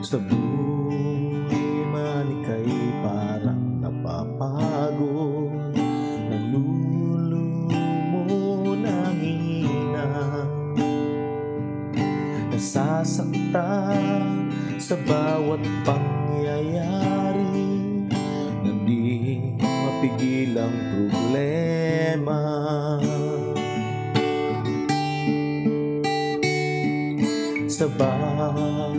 Sa buhay man ika'y parang napapagod, nalulumo, nanghihina, nasasaktan sa bawat pangyayari, na di mapigil ang problema. Sa bawat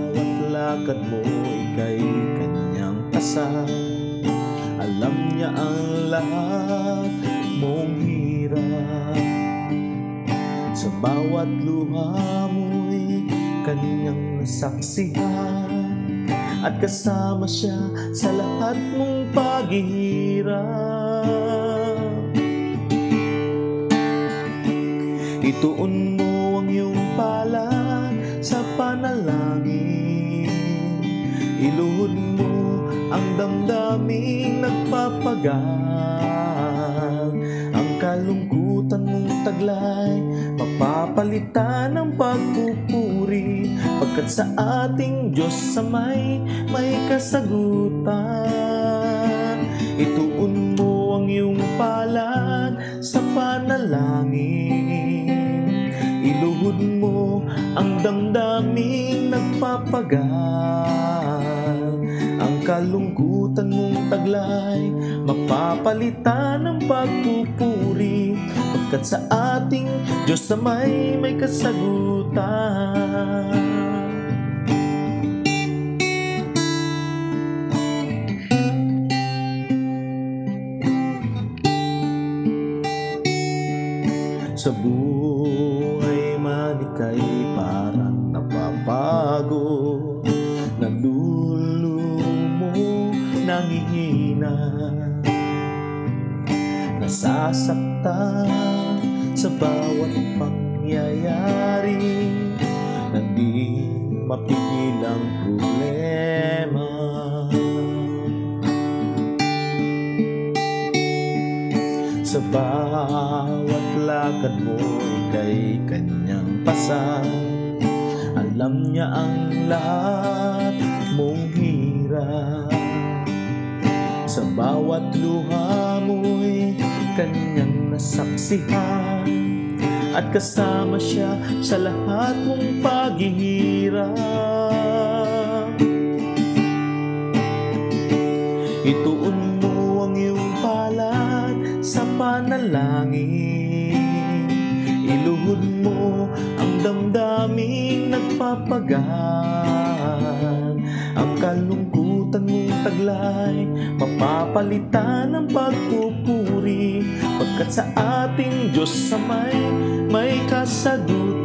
lakad mo, ika'y kanyang asal. Alam niya ang lahat mong hirap. Sa bawat luha mo'y kanyang nasaksihan, at kasama siya sa lahat mong paghihirap. Ituon mo ang iyong palad sa panalangin, iluhod mo ang damdaming nagpapagal. Ang kalungkutan mong taglay mapapalitan ng pagpupuri, pagkat sa ating Diyos sa may kasagutan. Ituon mo ang iyong palad sa panalangin, iluhod mo ang damdaming nagpapagal. Ang kalungkutan mong taglay mapapalitan ng pagpupuri, pagkat sa ating Diyos na may kasagutan. Sa buhay man ika'y parang napapagod, nalulumo, nanghihina, nasasaktan sa bawat pangyayari, na di mapigil ang problema. Sa bawat lakad mo, ika'y kanyang pasal. Alam niya ang lahat mong hirap. Sa bawat luha mo'y kanyang nasaksihan, at kasama siya sa lahat mong paghihirap. Ituon mo ang iyong palad sa panalangin, iluhod mo ang damdaming nagpapagal. Ang kalungkutan mong taglay mapapalitan ng pagpupuri, pagkat sa ating Diyos sa may kasagutan.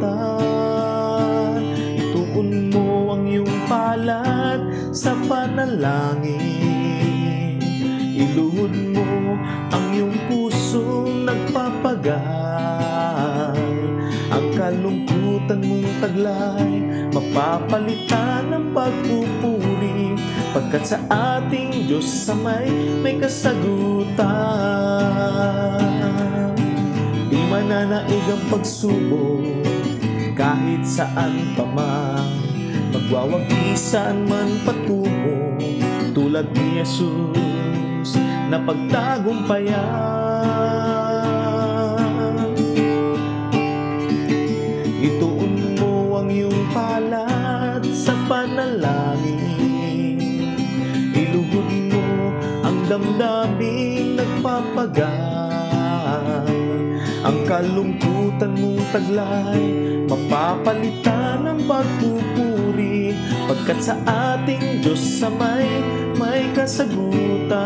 Ituon mo ang iyong palad sa panalangin, iluhod mo ang iyong pusong nagpapagal. Ang kalungkutan mong taglay mapapalitan ng pagpupuri, pagkat sa ating Diyos sa may kasagutan. Di mananaig ang pagsubok kahit saan pa man, magwawagisan man patungo, tulad ni Jesus na pagtagumpayan. Ituon mo ang iyong palad sa panalangin, iluhod mo ang damdaming nagpapagal. Ang kalungkutan mong taglay mapapalitan ng pagpupuri, pagkat sa ating Diyos sa may kasagutan.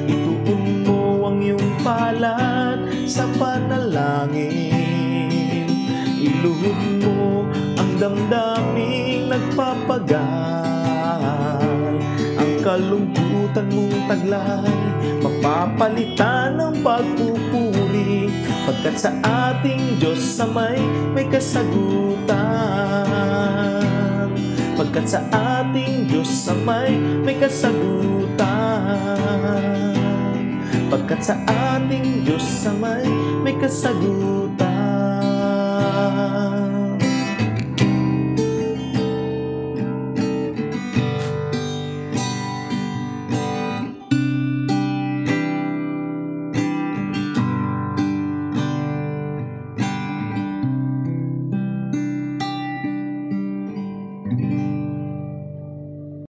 Ituon mo ang iyong palad sa panalangin, iluhod mo ang damdaming nagpapagal. Ang kalungkutan mong taglay mapapalitan ng pagpupuri, pagkat sa ating Diyos sa may kasagutan. Pagkat sa ating Diyos sa may kasagutan. Pagkat sa ating Diyos sa may kasagutan.